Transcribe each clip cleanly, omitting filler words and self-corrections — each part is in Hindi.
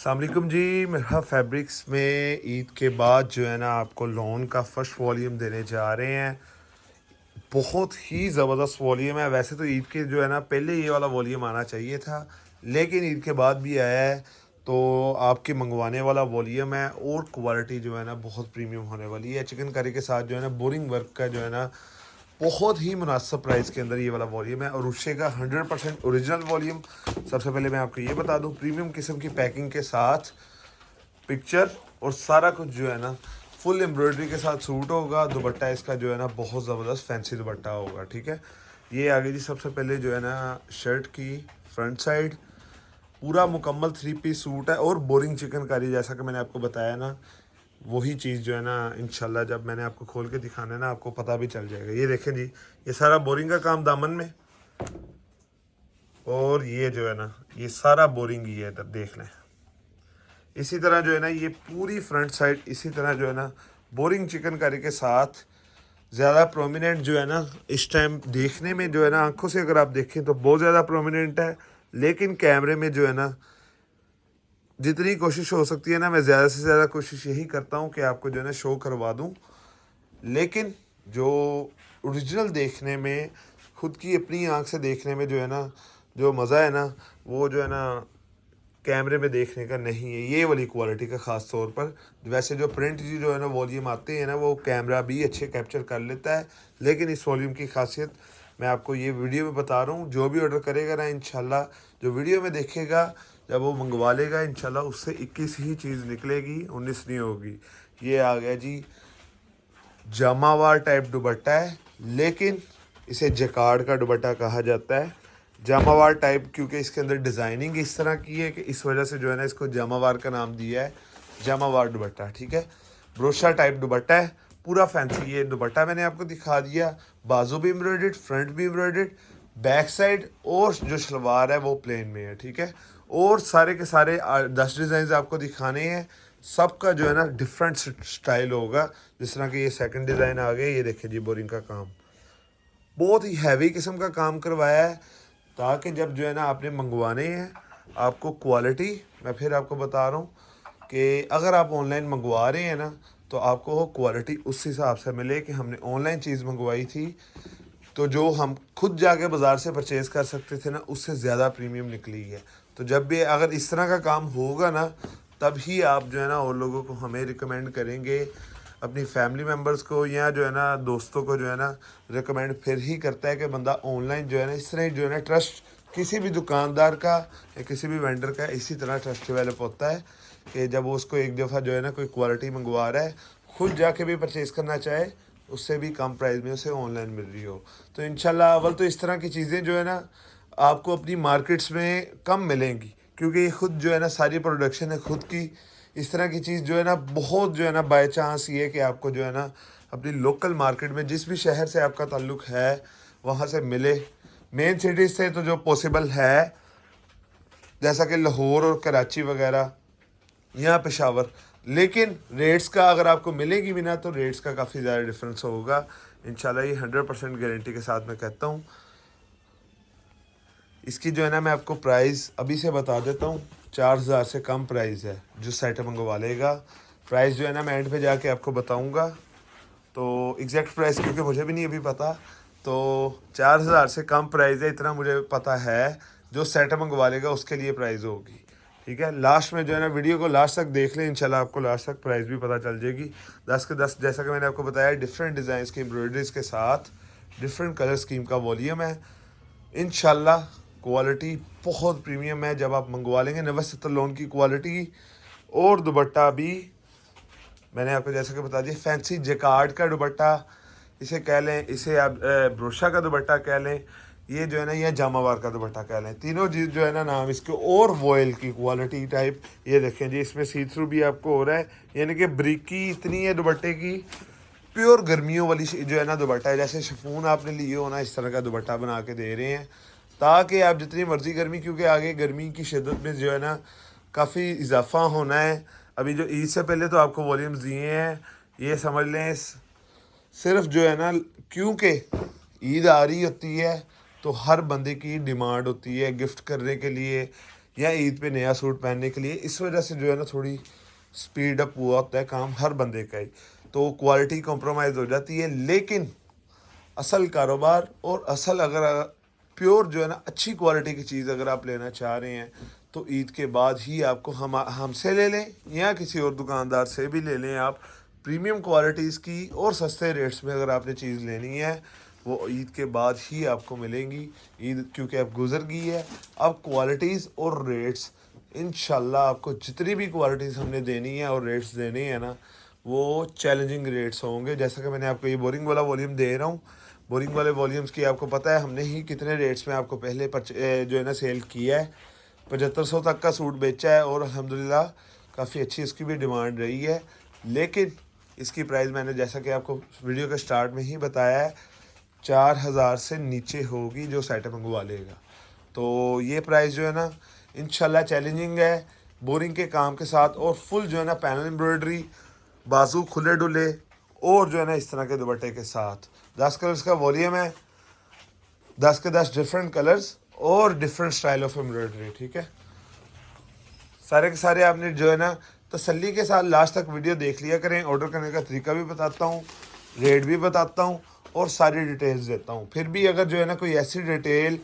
अस्सलामुअलैकुम जी। मेरा फैब्रिक्स में ईद के बाद जो है ना आपको लोन का फर्स्ट वॉल्यूम देने जा रहे हैं। बहुत ही ज़बरदस्त वॉल्यूम है। वैसे तो ईद के जो है ना पहले ये वाला वॉल्यूम आना चाहिए था, लेकिन ईद के बाद भी आया है, तो आपके मंगवाने वाला वॉल्यूम है और क्वालिटी जो है ना बहुत प्रीमियम होने वाली है। चिकन करी के साथ जो है ना बोरिंग वर्क का जो है ना बहुत ही मुनासिब प्राइस के अंदर ये वाला वॉल्यूम है और उषे का 100% ओरिजिनल वॉल्यूम। सबसे पहले मैं आपको ये बता दूं, प्रीमियम किस्म की पैकिंग के साथ पिक्चर और सारा कुछ जो है ना फुल एम्ब्रॉयडरी के साथ सूट होगा। दुपट्टा इसका जो है ना बहुत ज़बरदस्त फैंसी दुपट्टा होगा। ठीक है, ये आगे जी सबसे पहले जो है ना शर्ट की फ्रंट साइड पूरा मुकम्मल 3 पीस सूट है और बोरिंग चिकन कारी, जैसा कि मैंने आपको बताया ना, वही चीज़ जो है ना इंशाल्लाह जब मैंने आपको खोल के दिखाना है ना आपको पता भी चल जाएगा। ये देखें जी, ये सारा बोरिंग का काम दामन में, और ये जो है ना ये सारा बोरिंग ही है, इधर देख लें। इसी तरह जो है ना ये पूरी फ्रंट साइड इसी तरह जो है ना बोरिंग चिकन करी के साथ ज़्यादा प्रोमिनेंट जो है ना इस टाइम देखने में जो है ना आंखों से अगर आप देखें तो बहुत ज़्यादा प्रोमिनेंट है, लेकिन कैमरे में जो है ना जितनी कोशिश हो सकती है ना मैं ज़्यादा से ज़्यादा कोशिश यही करता हूँ कि आपको जो है ना शो करवा दूँ। लेकिन जो ओरिजिनल देखने में खुद की अपनी आंख से देखने में जो है ना जो मज़ा है ना वो जो है ना कैमरे में देखने का नहीं है, ये वाली क्वालिटी का ख़ास तौर पर। वैसे जो प्रिंट जी जो है ना वॉल्यूम आते हैं ना वो कैमरा भी अच्छे कैप्चर कर लेता है, लेकिन इस वॉल्यूम की खासियत मैं आपको ये वीडियो में बता रहा हूँ। जो भी ऑर्डर करेगा ना इंशाल्लाह जो वीडियो में देखेगा जब वो मंगवा लेगा इंशाल्लाह उससे 21 ही चीज़ निकलेगी, 19 नहीं होगी। ये आ गया जी जामावार टाइप दुपट्टा है, लेकिन इसे जकार्ड का दुपट्टा कहा जाता है। जामावार टाइप क्योंकि इसके अंदर डिज़ाइनिंग इस तरह की है कि इस वजह से जो है ना इसको जामावार का नाम दिया है, जामावार दुपट्टा। ठीक है, ब्रोशा टाइप दुपट्टा है, पूरा फैंसी ये दुपट्टा मैंने आपको दिखा दिया। बाजू भी एम्ब्रॉयडर्ड, फ्रंट भी एम्ब्रॉयडर्ड, बैक साइड और जो शलवार है वो प्लेन में है। ठीक है, और सारे के सारे 10 डिज़ाइन आपको दिखाने हैं। सबका जो है ना डिफरेंट स्टाइल होगा। जिस तरह कि ये सेकंड डिज़ाइन आ गया, ये देखिए जी बोरिंग का काम, बहुत ही हैवी किस्म का काम करवाया है, ताकि जब जो है ना आपने मंगवाने हैं आपको क्वालिटी, मैं फिर आपको बता रहा हूँ कि अगर आप ऑनलाइन मंगवा रहे हैं ना तो आपको क्वालिटी उस हिसाब से मिले कि हमने ऑनलाइन चीज़ मंगवाई थी तो जो हम खुद जाके बाज़ार से परचेज़ कर सकते थे ना उससे ज़्यादा प्रीमियम निकली है। तो जब भी अगर इस तरह का काम होगा ना तब ही आप जो है ना और लोगों को हमें रिकमेंड करेंगे, अपनी फैमिली मेम्बर्स को या जो है ना दोस्तों को जो है ना रिकमेंड फिर ही करता है कि बंदा ऑनलाइन जो है ना इस तरह जो है ना ट्रस्ट किसी भी दुकानदार का या किसी भी वेंडर का इसी तरह ट्रस्ट डेवलप होता है कि जब वो उसको एक दफ़ा जो है ना कोई क्वालिटी मंगवा रहा है, खुद जाके भी परचेज़ करना चाहे उससे भी कम प्राइस में उसे ऑनलाइन मिल रही हो। तो इंशाल्लाह अव्वल तो इस तरह की चीज़ें जो है ना आपको अपनी मार्केट्स में कम मिलेंगी, क्योंकि ये खुद जो है ना सारी प्रोडक्शन है खुद की। इस तरह की चीज़ जो है ना बहुत जो है ना बाय चांस ये कि आपको जो है ना अपनी लोकल मार्केट में जिस भी शहर से आपका ताल्लुक़ है वहाँ से मिले। मेन सिटीज़ से तो जो पॉसिबल है जैसा कि लाहौर और कराची वगैरह या पेशावर, लेकिन रेट्स का अगर आपको मिलेगी भी ना तो रेट्स का काफ़ी ज़्यादा डिफरेंस होगा। इंशाल्लाह ये 100% गारंटी के साथ मैं कहता हूँ। इसकी जो है ना मैं आपको प्राइस अभी से बता देता हूँ, 4000 से कम प्राइस है जो सेट मंगवा लेगा। प्राइस जो है ना मैं एंड पे जाके आपको बताऊँगा, तो एग्जैक्ट प्राइस क्योंकि मुझे भी नहीं अभी पता। तो 4000 से कम प्राइस है इतना मुझे पता है, जो सेट मंगवा लेगा उसके लिए प्राइस होगी। ठीक है, लास्ट में जो है ना वीडियो को लास्ट तक देख लें, इंशाल्लाह आपको लास्ट तक प्राइस भी पता चल जाएगी। 10 के 10 जैसा कि मैंने आपको बताया डिफरेंट डिज़ाइन की एम्ब्रॉयडरीज के साथ डिफरेंट कलर स्कीम का वॉल्यूम है। इंशाल्लाह क्वालिटी बहुत प्रीमियम है, जब आप मंगवा लेंगे 90-70 लोन की क्वालिटी। और दुपट्टा भी मैंने आपको जैसा कि बता दिया, फैंसी जकार्ड का दुपट्टा इसे कह लें, इसे आप ब्रोशा का दुपट्टा कह लें, ये जो है ना ये जामावार का दुपट्टा कह लें, तीनों चीज़ जो है ना नाम इसके। और वॉयल की क्वालिटी टाइप ये देखें जी, इसमें सी थ्रू भी आपको हो रहा है, यानी कि ब्रिकी इतनी है दुपट्टे की। प्योर गर्मियों वाली जो है ना दुपट्टा है, जैसे शिफॉन आपने लिए हो ना इस तरह का दुपट्टा बना के दे रहे हैं, ताकि आप जितनी मर्ज़ी गर्मी, क्योंकि आगे गर्मी की शिद्दत में जो है ना काफ़ी इजाफा होना है। अभी जो ईद से पहले तो आपको वॉल्यूम्स दिए हैं, ये समझ लें सिर्फ जो है ना क्योंकि ईद आ रही होती है तो हर बंदे की डिमांड होती है गिफ्ट करने के लिए या ईद पे नया सूट पहनने के लिए। इस वजह से जो है ना थोड़ी स्पीड अप हुआ होता है काम हर बंदे का ही, तो क्वालिटी कॉम्प्रोमाइज़ हो जाती है। लेकिन असल कारोबार और असल अगर प्योर जो है ना अच्छी क्वालिटी की चीज़ अगर आप लेना चाह रहे हैं तो ईद के बाद ही आपको हमसे ले लें या किसी और दुकानदार से भी ले लें आप। प्रीमियम क्वालिटीज़ की और सस्ते रेट्स में अगर आपने चीज़ लेनी है वो ईद के बाद ही आपको मिलेंगी। ईद क्योंकि अब गुजर गई है, अब क्वालिटीज़ और रेट्स इंशाल्लाह आपको जितनी भी क्वालिटीज़ हमने देनी है और रेट्स देने हैं ना वो चैलेंजिंग रेट्स होंगे। जैसा कि मैंने आपको ये बोरिंग वाला वॉल्यूम दे रहा हूँ, बोरिंग वाले वॉल्यूम्स की आपको पता है हमने ही कितने रेट्स में आपको पहले जो है ना सेल किया है। 7500 तक का सूट बेचा है और अल्हम्दुलिल्लाह काफ़ी अच्छी इसकी भी डिमांड रही है। लेकिन इसकी प्राइस मैंने जैसा कि आपको वीडियो के स्टार्ट में ही बताया है 4000 से नीचे होगी जो सेट मंगवा लेगा। तो ये प्राइस जो है ना इंशाल्लाह चैलेंजिंग है बोरिंग के काम के साथ और फुल जो है ना पैनल एम्ब्रॉयडरी, बाजू खुले डुले और जो है ना इस तरह के दुपट्टे के साथ। 10 कलर्स का वॉल्यूम है, 10 के 10 डिफरेंट कलर्स और डिफरेंट स्टाइल ऑफ एम्ब्रॉयडरी। ठीक है, सारे के सारे आपने जो है ना तसल्ली के साथ लास्ट तक वीडियो देख लिया करें। ऑर्डर करने का तरीका भी बताता हूँ, रेट भी बताता हूँ और सारी डिटेल्स देता हूँ। फिर भी अगर जो है ना कोई ऐसी डिटेल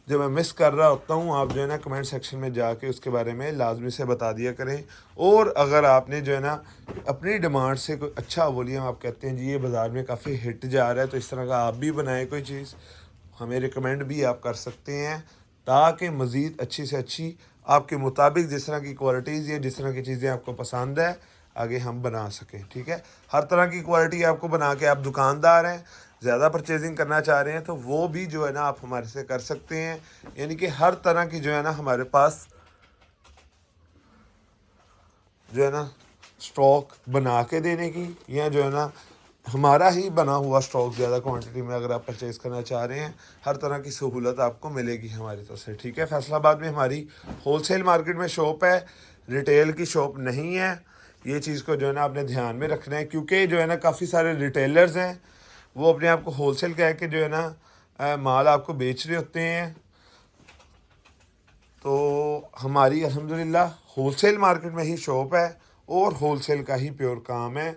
जो मैं मिस कर रहा होता हूँ आप जो है ना कमेंट सेक्शन में जाके उसके बारे में लाजमी से बता दिया करें। और अगर आपने जो है ना अपनी डिमांड से कोई अच्छा वॉल्यूम आप कहते हैं जी ये बाज़ार में काफ़ी हिट जा रहा है तो इस तरह का आप भी बनाएं कोई चीज़, हमें रिकमेंड भी आप कर सकते हैं ताकि मज़ीद अच्छी से अच्छी आपके मुताबिक जिस तरह की क्वालिटीज़ या जिस तरह की चीज़ें आपको पसंद है आगे हम बना सकें। ठीक है, हर तरह की क्वालिटी आपको बना के, आप दुकानदार हैं ज़्यादा परचेजिंग करना चाह रहे हैं तो वो भी जो है ना आप हमारे से कर सकते हैं। यानी कि हर तरह की जो है ना हमारे पास जो है ना स्टॉक बना के देने की या जो है ना हमारा ही बना हुआ स्टॉक ज़्यादा क्वांटिटी में अगर आप परचेज़ करना चाह रहे हैं हर तरह की सहूलत आपको मिलेगी हमारी तरफ से। ठीक है, फैसलाबाद में हमारी होलसेल मार्केट में शॉप है, रिटेल की शॉप नहीं है। ये चीज़ को जो है ना आपने ध्यान में रखना है क्योंकि जो है ना काफ़ी सारे रिटेलर्स हैं वो अपने आप को होलसेल कह के जो है ना माल आपको बेच रहे होते हैं। तो हमारी अल्हम्दुलिल्लाह होलसेल मार्केट में ही शॉप है और होलसेल का ही प्योर काम है।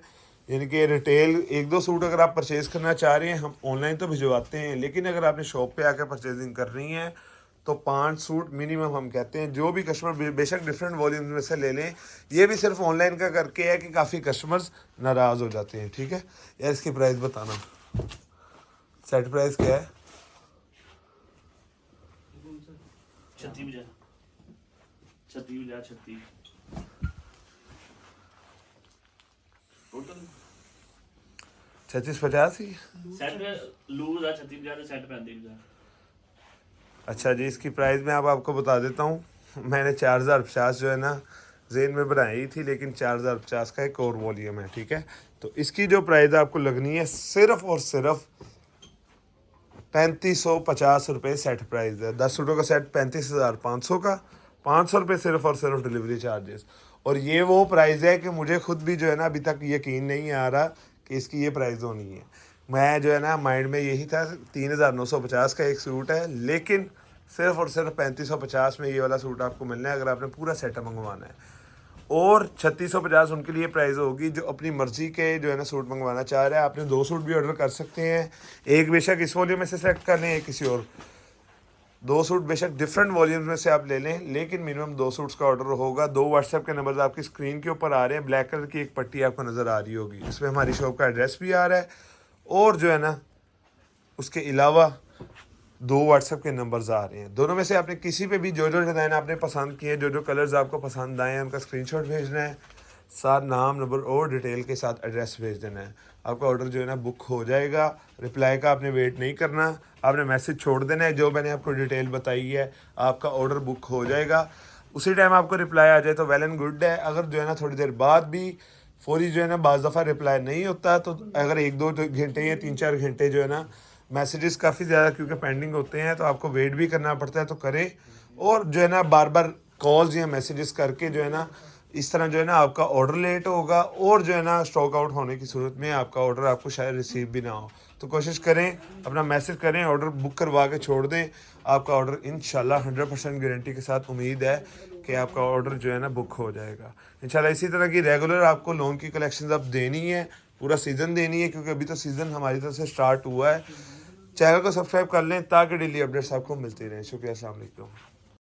यानी कि रिटेल 1-2 सूट अगर आप परचेज़ करना चाह रहे हैं हम ऑनलाइन तो भिजवाते हैं, लेकिन अगर आपने शॉप पे आकर परचेजिंग करनी है तो 5 सूट मिनिमम हम कहते हैं। जो भी कस्टमर बेशक डिफरेंट वॉल्यूम्स में से ले लें, ये भी सिर्फ ऑनलाइन का करके है कि काफ़ी कस्टमर्स नाराज़ हो जाते हैं। ठीक है यार, इसकी प्राइस बताना, सेट प्राइस क्या है? 36 टोटल 36-50 ही। सेट लूज है 36 सेट 35। अच्छा जी, इसकी प्राइस मैं अब आपको बता देता हूँ। मैंने 4050 जो है ना जेन में बनाई थी, लेकिन 4050 का एक और वॉल्यूम है। ठीक है, तो इसकी जो प्राइस आपको लगनी है सिर्फ और सिर्फ 3550 रुपये सेट प्राइस है। 10 सूटों का सेट 35,500 का, 500 रुपये सिर्फ और सिर्फ डिलीवरी चार्जेस। और ये वो प्राइस है कि मुझे खुद भी जो है ना अभी तक यकीन नहीं आ रहा कि इसकी ये प्राइस होनी है। मैं जो है ना माइंड में यही था 3950 का एक सूट है, लेकिन सिर्फ और सिर्फ 3550 में ये वाला सूट आपको मिलना है अगर आपने पूरा सेटअप मंगवाना है। और 3650 उनके लिए प्राइस होगी जो अपनी मर्ज़ी के जो है ना सूट मंगवाना चाह रहे हैं। आपने 2 सूट भी ऑर्डर कर सकते हैं, एक बेशक इस वॉल्यूम में से सेलेक्ट कर लें, एक किसी और। 2 सूट बेशक डिफरेंट वॉल्यूम्स में से आप ले लें, लेकिन मिनिमम 2 सूट्स का ऑर्डर होगा। 2 व्हाट्सएप के नंबर आपकी स्क्रीन के ऊपर आ रहे हैं, ब्लैक कलर की एक पट्टी आपको नज़र आ रही होगी, इसमें हमारी शॉप का एड्रेस भी आ रहा है। और जो है ना उसके अलावा 2 व्हाट्सएप के नंबर्स आ रहे हैं, दोनों में से आपने किसी पे भी जो जो डिज़ाइन आपने पसंद किए, जो जो कलर्स आपको पसंद आए हैं उनका स्क्रीनशॉट भेजना है, साथ नाम, नंबर और डिटेल के साथ एड्रेस भेज देना है। आपका ऑर्डर जो है ना बुक हो जाएगा। रिप्लाई का आपने वेट नहीं करना, आपने मैसेज छोड़ देना है, जो मैंने आपको डिटेल बताई है आपका ऑर्डर बुक हो जाएगा। उसी टाइम आपको रिप्लाई आ जाए तो वेल एंड गुड है। अगर जो है ना थोड़ी देर बाद भी फौरी जो है ना बाज़ दफ़ा रिप्लाई नहीं होता तो अगर 1-2 घंटे या 3-4 घंटे जो है ना मैसेजेस काफ़ी ज़्यादा क्योंकि पेंडिंग होते हैं तो आपको वेट भी करना पड़ता है तो करें। और जो है ना बार बार कॉल्स या मैसेजेस करके जो है ना इस तरह जो है ना आपका ऑर्डर लेट होगा और जो है ना स्टॉक आउट होने की सूरत में आपका ऑर्डर आपको शायद रिसीव भी ना हो। तो कोशिश करें, अपना मैसेज करें, ऑर्डर बुक करवा के छोड़ दें। आपका ऑर्डर इंशाल्लाह 100% गारंटी के साथ उम्मीद है कि आपका ऑर्डर जो है ना बुक हो जाएगा इंशाल्लाह। इसी तरह की रेगुलर आपको लोन की कलेक्शंस अब देनी है, पूरा सीज़न देनी है, क्योंकि अभी तो सीज़न हमारी तरफ से स्टार्ट हुआ है। चैनल को सब्सक्राइब कर लें ताकि डेली अपडेट्स आपको मिलती रहें। शुक्रिया, अस्सलाम वालेकुम।